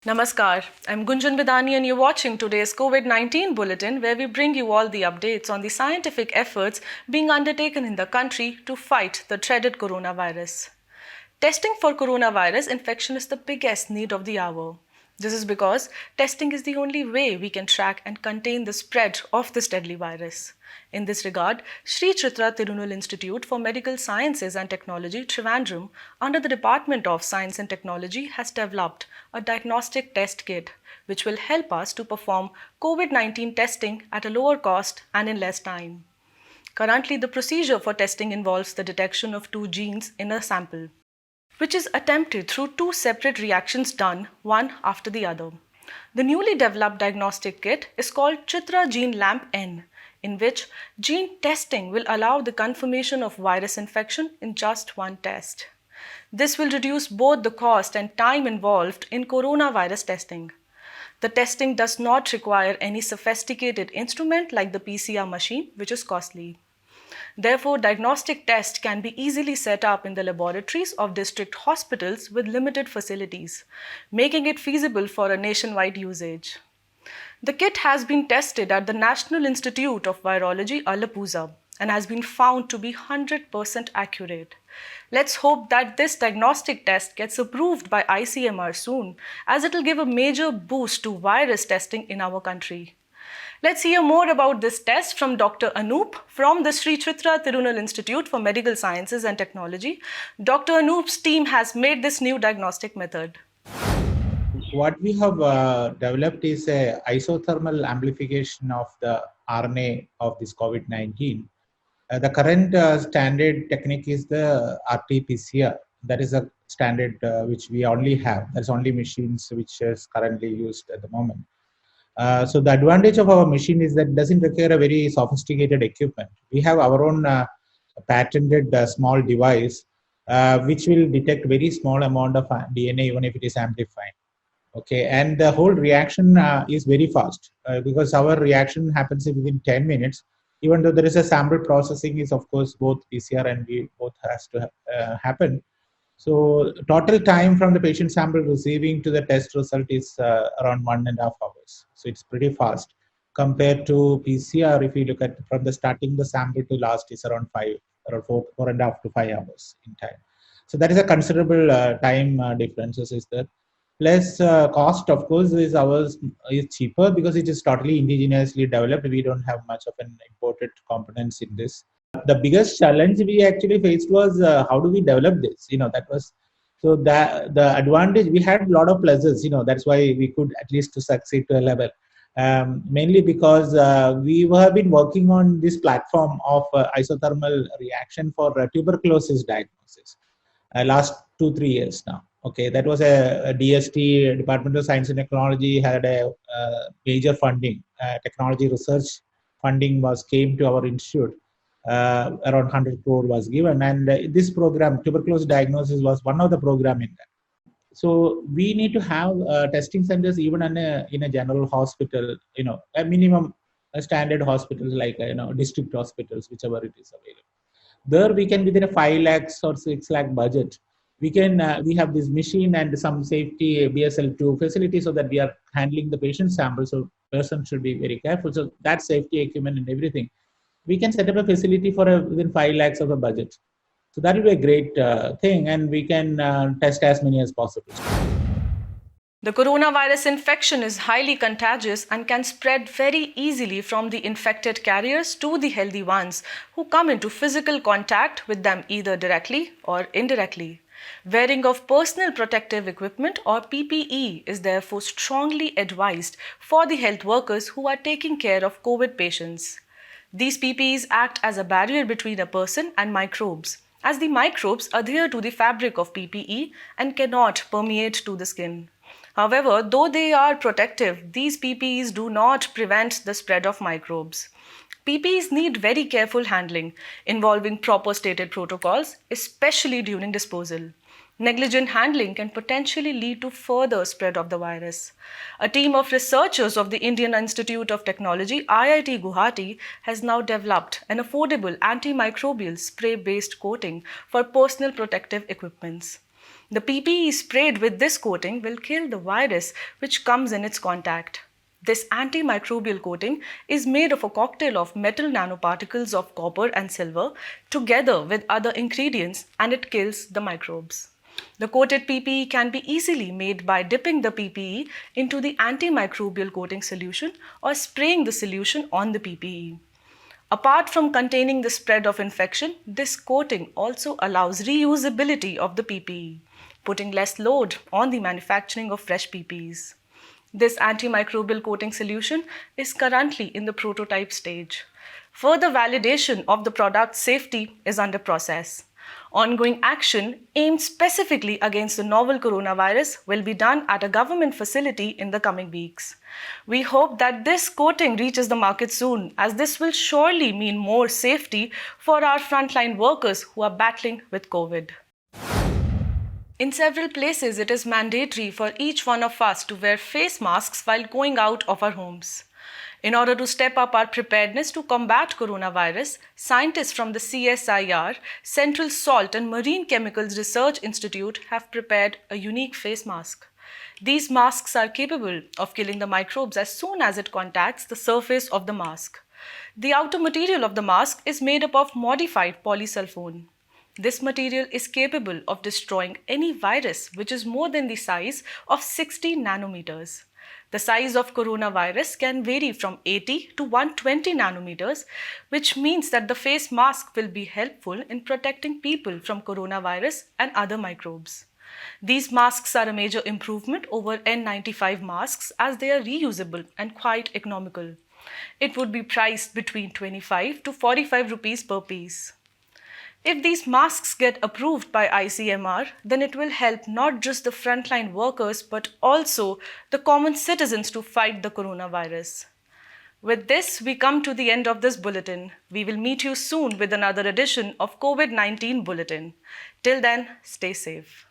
Namaskar, I'm Gunjan Bidani and you're watching today's COVID-19 bulletin where we bring you all the updates on the scientific efforts being undertaken in the country to fight the dreaded coronavirus. Testing for coronavirus infection is the biggest need of the hour. This is because testing is the only way we can track and contain the spread of this deadly virus. In this regard, Sri Chitra Tirunal Institute for Medical Sciences and Technology, Trivandrum, under the Department of Science and Technology, has developed a diagnostic test kit which will help us to perform COVID-19 testing at a lower cost and in less time. Currently, the procedure for testing involves the detection of two genes in a sample, which is attempted through two separate reactions done one after the other. The newly developed diagnostic kit is called Chitra Gene Lamp N, in which gene testing will allow the confirmation of virus infection in just one test. This will reduce both the cost and time involved in coronavirus testing. The testing does not require any sophisticated instrument like the PCR machine, which is costly. Therefore, diagnostic tests can be easily set up in the laboratories of district hospitals with limited facilities, making it feasible for a nationwide usage. The kit has been tested at the National Institute of Virology, Alappuzha, and has been found to be 100% accurate. Let's hope that this diagnostic test gets approved by ICMR soon, as it will give a major boost to virus testing in our country. Let's hear more about this test from Dr. Anoop from the Sri Chitra Tirunal Institute for Medical Sciences and Technology. Dr. Anoop's team has made this new diagnostic method. What we have developed is a isothermal amplification of the RNA of this COVID-19. The current standard technique is the RT-PCR. That is a standard which we only have. There's only machines which is currently used at the moment. So the advantage of our machine is that it doesn't require a very sophisticated equipment. We have our own patented small device which will detect very small amount of DNA even if it is amplified. Okay, and the whole reaction is very fast because our reaction happens within 10 minutes. Even though there is a sample processing is of course both PCR and we both has to happen. So total time from the patient sample receiving to the test result is around 1.5 hours. So it's pretty fast compared to PCR. If you look at from the starting the sample to last is around around 4.5 to 5 hours in time. So that is a considerable time differences is there. Plus cost of course is ours is cheaper because it is totally indigenously developed. We don't have much of an imported components in this. The biggest challenge we actually faced was how do we develop this? That was so that the advantage we had a lot of pleasures. That's why we could at least to succeed to a level. Mainly because we have been working on this platform of isothermal reaction for tuberculosis diagnosis last 2-3 years now. Okay, that was a DST, Department of Science and Technology, had a major funding. Technology research funding came to our institute. Around 100 crore was given, and this program, tuberculosis diagnosis, was one of the program in that. So we need to have testing centers even in a general hospital. A minimum standard hospitals like district hospitals, whichever it is available. There we can within a 5 lakhs or 6 lakh budget we have this machine and some safety BSL2 facility so that we are handling the patient sample. So person should be very careful. So that safety equipment and everything, we can set up a facility for within 5 lakhs of a budget. So that will be a great thing, and we can test as many as possible. The coronavirus infection is highly contagious and can spread very easily from the infected carriers to the healthy ones who come into physical contact with them either directly or indirectly. Wearing of personal protective equipment or PPE is therefore strongly advised for the health workers who are taking care of COVID patients. These PPEs act as a barrier between a person and microbes, as the microbes adhere to the fabric of PPE and cannot permeate to the skin. However, though they are protective, these PPEs do not prevent the spread of microbes. PPEs need very careful handling, involving proper stated protocols, especially during disposal. Negligent handling can potentially lead to further spread of the virus. A team of researchers of the Indian Institute of Technology, IIT Guwahati, has now developed an affordable antimicrobial spray-based coating for personal protective equipments. The PPE sprayed with this coating will kill the virus which comes in its contact. This antimicrobial coating is made of a cocktail of metal nanoparticles of copper and silver together with other ingredients, and it kills the microbes. The coated PPE can be easily made by dipping the PPE into the antimicrobial coating solution or spraying the solution on the PPE. Apart from containing the spread of infection, this coating also allows reusability of the PPE, putting less load on the manufacturing of fresh PPEs. This antimicrobial coating solution is currently in the prototype stage. Further validation of the product's safety is under process. Ongoing action aimed specifically against the novel coronavirus will be done at a government facility in the coming weeks. We hope that this coating reaches the market soon, as this will surely mean more safety for our frontline workers who are battling with COVID. In several places, it is mandatory for each one of us to wear face masks while going out of our homes. In order to step up our preparedness to combat coronavirus, scientists from the CSIR, Central Salt and Marine Chemicals Research Institute, have prepared a unique face mask. These masks are capable of killing the microbes as soon as it contacts the surface of the mask. The outer material of the mask is made up of modified polysulfone. This material is capable of destroying any virus which is more than the size of 60 nanometers. The size of coronavirus can vary from 80 to 120 nanometers, which means that the face mask will be helpful in protecting people from coronavirus and other microbes. These masks are a major improvement over N95 masks, as they are reusable and quite economical. It would be priced between 25 to 45 rupees per piece. If these masks get approved by ICMR, then it will help not just the frontline workers but also the common citizens to fight the coronavirus. With this, we come to the end of this bulletin. We will meet you soon with another edition of COVID-19 Bulletin. Till then, stay safe.